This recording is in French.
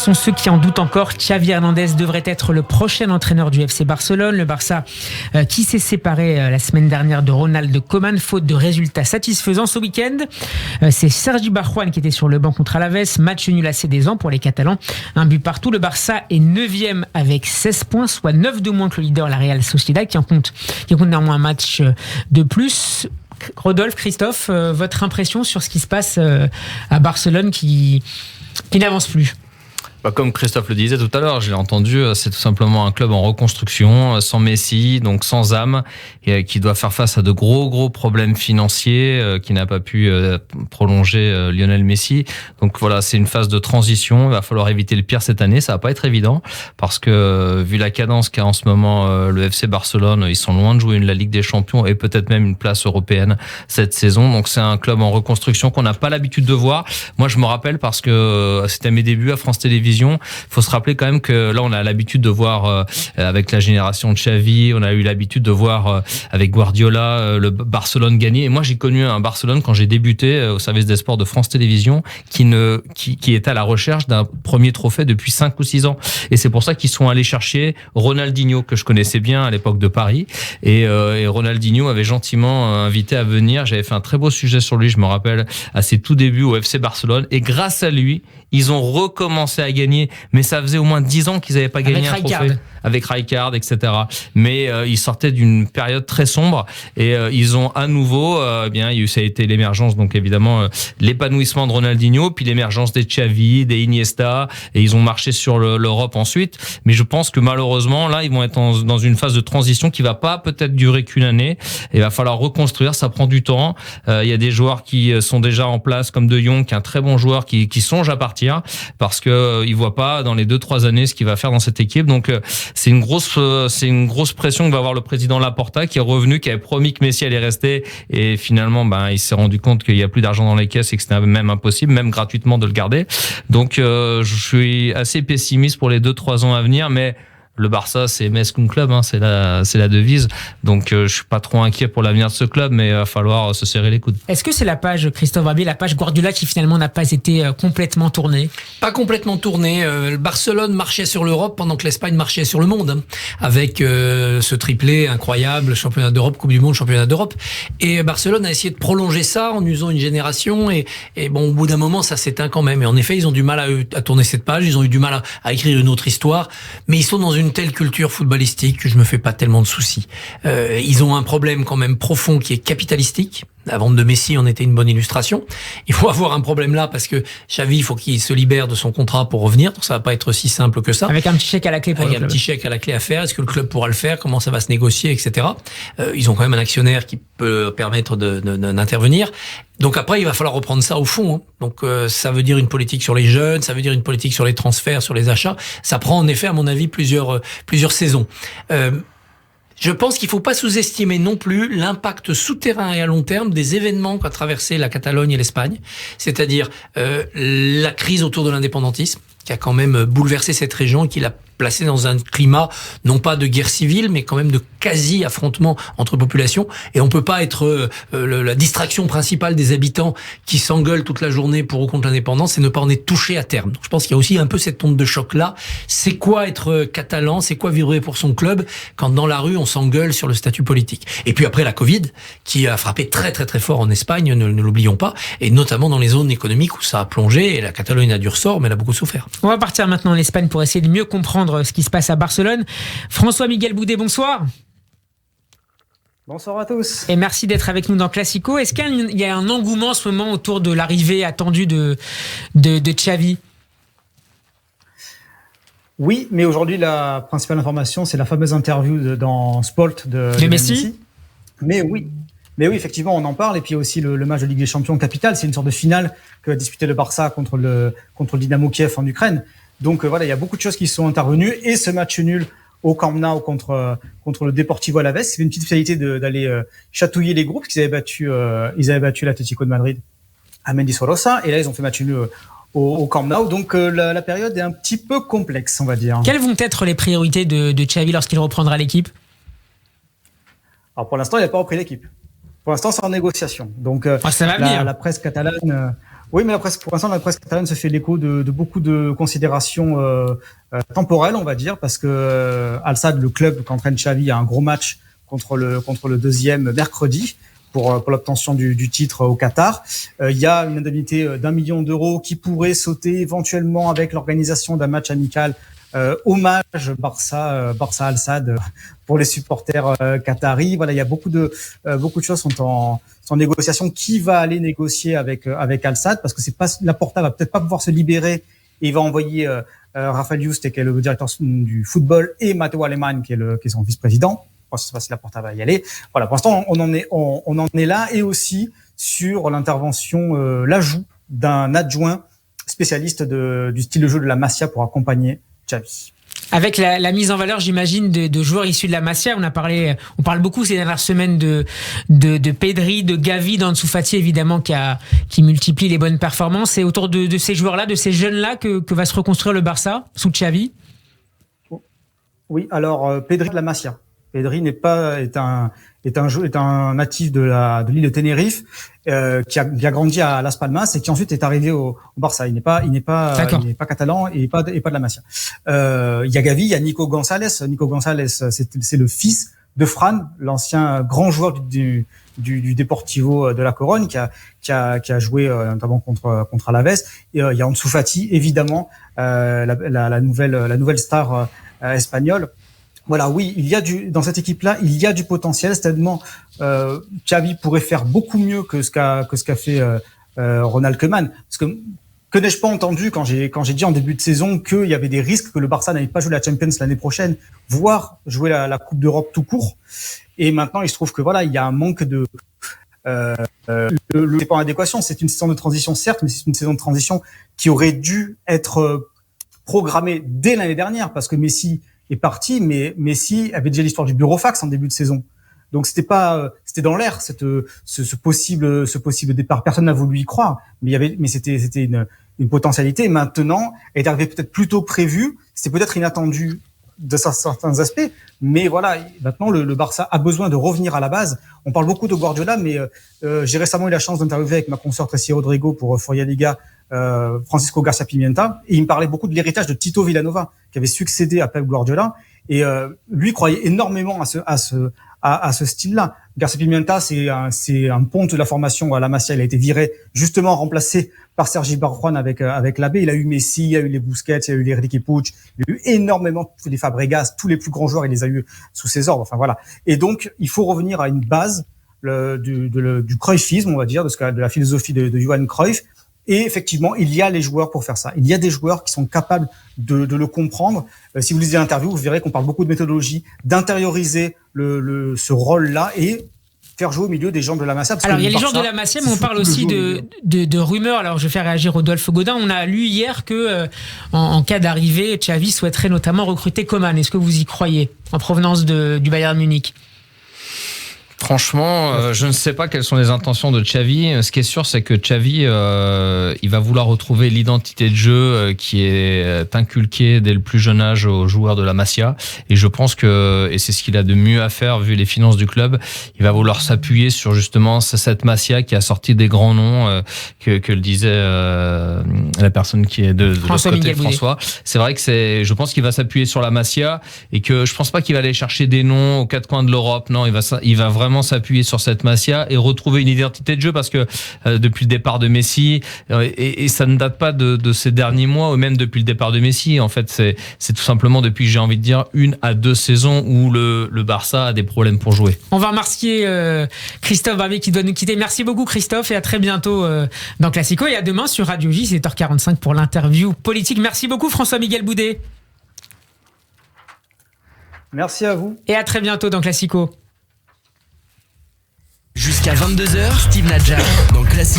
sont ceux qui en doutent encore. Xavi Hernandez devrait être le prochain entraîneur du FC Barcelone. Le Barça qui s'est séparé la semaine dernière de Ronald Koeman, faute de résultats satisfaisants ce week-end. C'est Sergi Barjuan qui était sur le banc contre Alaves. Match nul à ses ans pour les Catalans. Un but partout. Le Barça est 9e avec 16 points, soit 9 de moins que le leader, la Real Sociedad, qui compte néanmoins un match de plus. Rodolphe, Christophe, votre impression sur ce qui se passe à Barcelone qui n'avance plus? Comme Christophe le disait tout à l'heure, je l'ai entendu, c'est tout simplement un club en reconstruction, sans Messi, donc sans âme, et qui doit faire face à de gros problèmes financiers, qui n'a pas pu prolonger Lionel Messi. Donc voilà, c'est une phase de transition. Il va falloir éviter le pire cette année. Ça va pas être évident parce que vu la cadence qu'a en ce moment le FC Barcelone, ils sont loin de jouer la Ligue des Champions et peut-être même une place européenne cette saison. Donc c'est un club en reconstruction qu'on n'a pas l'habitude de voir. Moi, je me rappelle parce que c'était mes débuts à France Télévisions. Il faut se rappeler quand même que là, on a l'habitude de voir avec la génération de Xavi, on a eu l'habitude de voir avec Guardiola le Barcelone gagner. Et moi, j'ai connu un Barcelone quand j'ai débuté au service des sports de France Télévisions qui était à la recherche d'un premier trophée depuis 5 ou 6 ans. Et c'est pour ça qu'ils sont allés chercher Ronaldinho, que je connaissais bien à l'époque de Paris. Et Ronaldinho m'avait gentiment invité à venir. J'avais fait un très beau sujet sur lui, je me rappelle, à ses tout débuts au FC Barcelone. Et grâce à lui, ils ont recommencé à gagner, mais ça faisait au moins 10 ans qu'ils n'avaient pas gagné un trophée. Avec Rijkaard, etc. Mais ils sortaient d'une période très sombre et ils ont à nouveau, ça a été l'émergence, donc évidemment l'épanouissement de Ronaldinho, puis l'émergence des Xavi, des Iniesta, et ils ont marché sur l'Europe ensuite. Mais je pense que malheureusement, là, ils vont être dans une phase de transition qui va pas peut-être durer qu'une année. Il va falloir reconstruire, ça prend du temps. Il y a des joueurs qui sont déjà en place, comme De Jong, qui est un très bon joueur, qui songe à partir parce que il voit pas dans les 2-3 années ce qu'il va faire dans cette équipe. Donc c'est une grosse pression que va avoir le président Laporta, qui est revenu, qui avait promis que Messi allait rester, et finalement il s'est rendu compte qu'il y a plus d'argent dans les caisses et que c'était même impossible, même gratuitement, de le garder. Donc je suis assez pessimiste pour les 2-3 ans à venir, mais le Barça, c'est Metz cum club, c'est la devise. Donc, je suis pas trop inquiet pour l'avenir de ce club, mais il va falloir se serrer les coudes. Est-ce que c'est la page, Christophe Barbier, la page Guardiola qui finalement n'a pas été complètement tournée? Pas complètement tournée. Le Barcelone marchait sur l'Europe pendant que l'Espagne marchait sur le monde, avec ce triplé incroyable, championnat d'Europe, Coupe du Monde, championnat d'Europe. Et Barcelone a essayé de prolonger ça en usant une génération. Et au bout d'un moment, ça s'éteint quand même. Et en effet, ils ont du mal à tourner cette page. Ils ont eu du mal à écrire une autre histoire. Mais ils sont dans une telle culture footballistique que je me fais pas tellement de soucis. Ils ont un problème quand même profond qui est capitalistique. La vente de Messi en était une bonne illustration. Il faut avoir un problème là parce que Xavi, il faut qu'il se libère de son contrat pour revenir. Donc ça va pas être si simple que ça. Avec un petit chèque à la clé pour le club. Un petit chèque à la clé à faire. Est-ce que le club pourra le faire? Comment ça va se négocier, etc. Ils ont quand même un actionnaire qui peut permettre d'intervenir. Donc après, il va falloir reprendre ça au fond. Donc ça veut dire une politique sur les jeunes, ça veut dire une politique sur les transferts, sur les achats. Ça prend en effet, à mon avis, plusieurs saisons. Je pense qu'il ne faut pas sous-estimer non plus l'impact souterrain et à long terme des événements qu'a traversé la Catalogne et l'Espagne, c'est-à-dire la crise autour de l'indépendantisme, qui a quand même bouleversé cette région et qui l'a placé dans un climat, non pas de guerre civile, mais quand même de quasi-affrontement entre populations. Et on peut pas être la distraction principale des habitants qui s'engueulent toute la journée pour ou contre l'indépendance et ne pas en être touché à terme. Donc je pense qu'il y a aussi un peu cette onde de choc-là. C'est quoi être catalan? C'est quoi vibrer pour son club quand dans la rue on s'engueule sur le statut politique? Et puis après la Covid, qui a frappé très très très fort en Espagne, ne l'oublions pas, et notamment dans les zones économiques où ça a plongé, et la Catalogne a du ressort, mais elle a beaucoup souffert. On va partir maintenant en Espagne pour essayer de mieux comprendre ce qui se passe à Barcelone. François-Miguel Boudet, bonsoir. Bonsoir à tous. Et merci d'être avec nous dans Classico. Est-ce qu'il y a un engouement en ce moment autour de l'arrivée attendue de Xavi? Oui, mais aujourd'hui, la principale information, c'est la fameuse interview dans Sport de Messi. Mais oui, effectivement, on en parle. Et puis aussi le match de Ligue des Champions capital. C'est une sorte de finale que va disputer le Barça contre le Dynamo Kiev en Ukraine. Donc voilà, il y a beaucoup de choses qui sont intervenues. Et ce match nul au Camp Nou contre le Deportivo Alavés, c'est une petite spécialité d'aller chatouiller les groupes, parce qu'ils avaient battu l'Atlético de Madrid à Mendizorroza, et là ils ont fait match nul au Camp Nou. Donc la période est un petit peu complexe, on va dire. Quelles vont être les priorités de Xavi lorsqu'il reprendra l'équipe? Alors pour l'instant, il n'a pas repris l'équipe. Pour l'instant, c'est en négociation. Donc ça va venir. La presse catalane Oui, mais pour l'instant, la presse catalane se fait l'écho de beaucoup de considérations temporelles, on va dire, parce que Al-Sadd, le club qu'entraîne Xavi, a un gros match contre le deuxième mercredi pour l'obtention du titre au Qatar. Il y a une indemnité d'1 million d'euros qui pourrait sauter éventuellement avec l'organisation d'un match amical hommage Barça Al-Sadd pour les supporters qataris. Voilà, il y a beaucoup de choses sont en négociation. Qui va aller négocier avec Al-Sadd, parce que c'est pas, Laporta va peut-être pas pouvoir se libérer et il va envoyer Rafael Yuste, qui est le directeur du football, et Matteo Alemann, qui est son vice-président. Je ne sais pas si Laporta va y aller. Voilà, pour l'instant on en est là, et aussi sur l'intervention, l'ajout d'un adjoint spécialiste du style de jeu de la Masia pour accompagner Xavi. Avec la mise en valeur, j'imagine, de joueurs issus de la Masia, on parle beaucoup ces dernières semaines de Pedri, de Gavi, d'Ansu Fati, évidemment, qui multiplie les bonnes performances. Et autour de ces joueurs-là, de ces jeunes-là, que va se reconstruire le Barça sous Xavi. Oui, alors Pedri de la Masia. Pedri est un natif de l'île de Tenerife, qui a grandi à Las Palmas et qui ensuite est arrivé au Barça. Il n'est pas catalan et pas de la Masia. Il y a Gavi, il y a Nico González. Nico González, c'est le fils de Fran, l'ancien grand joueur du Deportivo de la Corogne, qui a joué notamment contre Alaves. Et il y a Ansu Fati, évidemment, la nouvelle star espagnole. Voilà, oui, dans cette équipe-là, il y a du potentiel. C'est-à-dire, Xavi pourrait faire beaucoup mieux que ce qu'a fait Ronald Koeman. Parce que n'ai-je pas entendu quand j'ai dit en début de saison qu'il y avait des risques que le Barça n'allait pas jouer la Champions l'année prochaine, voire jouer la Coupe d'Europe tout court. Et maintenant, il se trouve que voilà, il y a un manque de c'est pas en adéquation. C'est une saison de transition, certes, mais c'est une saison de transition qui aurait dû être programmée dès l'année dernière, parce que Messi est parti, mais Messi avait déjà l'histoire du burofax en début de saison. Donc c'était dans l'air, ce possible départ. Personne n'a voulu y croire, mais c'était une potentialité. Et maintenant, elle est arrivée peut-être plus tôt prévu. C'était peut-être inattendu de certains aspects, mais voilà, maintenant le Barça a besoin de revenir à la base. On parle beaucoup de Guardiola, mais j'ai récemment eu la chance d'interviewer avec ma consoeur Tracy Rodrigo pour Furia Liga Francisco Garcia Pimienta, et il me parlait beaucoup de l'héritage de Tito Villanova, qui avait succédé à Pep Guardiola, et lui croyait énormément à ce style-là. Garcia Pimienta, c'est un ponte de la formation à la Masia. Il a été viré, justement remplacé par Sergi Barjuan avec l'AB. Il a eu Messi, il a eu les Busquets, il a eu les Riqui Puig, il a eu énormément les Fabregas, tous les plus grands joueurs, il les a eu sous ses ordres. Enfin voilà. Et donc, il faut revenir à une base du cruyffisme, on va dire, de la philosophie de Johan Cruyff. Et effectivement, il y a les joueurs pour faire ça. Il y a des joueurs qui sont capables de le comprendre. Si vous lisez l'interview, vous verrez qu'on parle beaucoup de méthodologie, d'intérioriser ce rôle-là et faire jouer au milieu des gens de la Masia. Alors, il y a les gens de la Masia, mais on parle aussi de rumeurs. Alors, je vais faire réagir Rodolphe Godin. On a lu hier que, en cas d'arrivée, Xavi souhaiterait notamment recruter Coman. Est-ce que vous y croyez, en provenance du Bayern Munich? Franchement, je ne sais pas quelles sont les intentions de Xavi. Ce qui est sûr, c'est que Xavi, il va vouloir retrouver l'identité de jeu qui est inculquée dès le plus jeune âge aux joueurs de la Masia. Et je pense et c'est ce qu'il a de mieux à faire vu les finances du club, il va vouloir s'appuyer sur justement cette Masia qui a sorti des grands noms, que le disait la personne qui est de l'autre côté, François. C'est vrai que je pense qu'il va s'appuyer sur la Masia, et que je pense pas qu'il va aller chercher des noms aux quatre coins de l'Europe. Non, il va vraiment s'appuyer sur cette Masia et retrouver une identité de jeu, parce que depuis le départ de Messi, et ça ne date pas de ces derniers mois, ou même depuis le départ de Messi, en fait c'est tout simplement depuis, j'ai envie de dire, 1 à 2 saisons où le Barça a des problèmes pour jouer. On va remercier Christophe Barbier qui doit nous quitter. Merci beaucoup Christophe, et à très bientôt dans Classico, et à demain sur Radio J, 7h45 pour l'interview politique. Merci beaucoup François-Miguel Boudet. Merci à vous. Et à très bientôt dans Classico. Jusqu'à 22h, Steve Nadja dans Classico.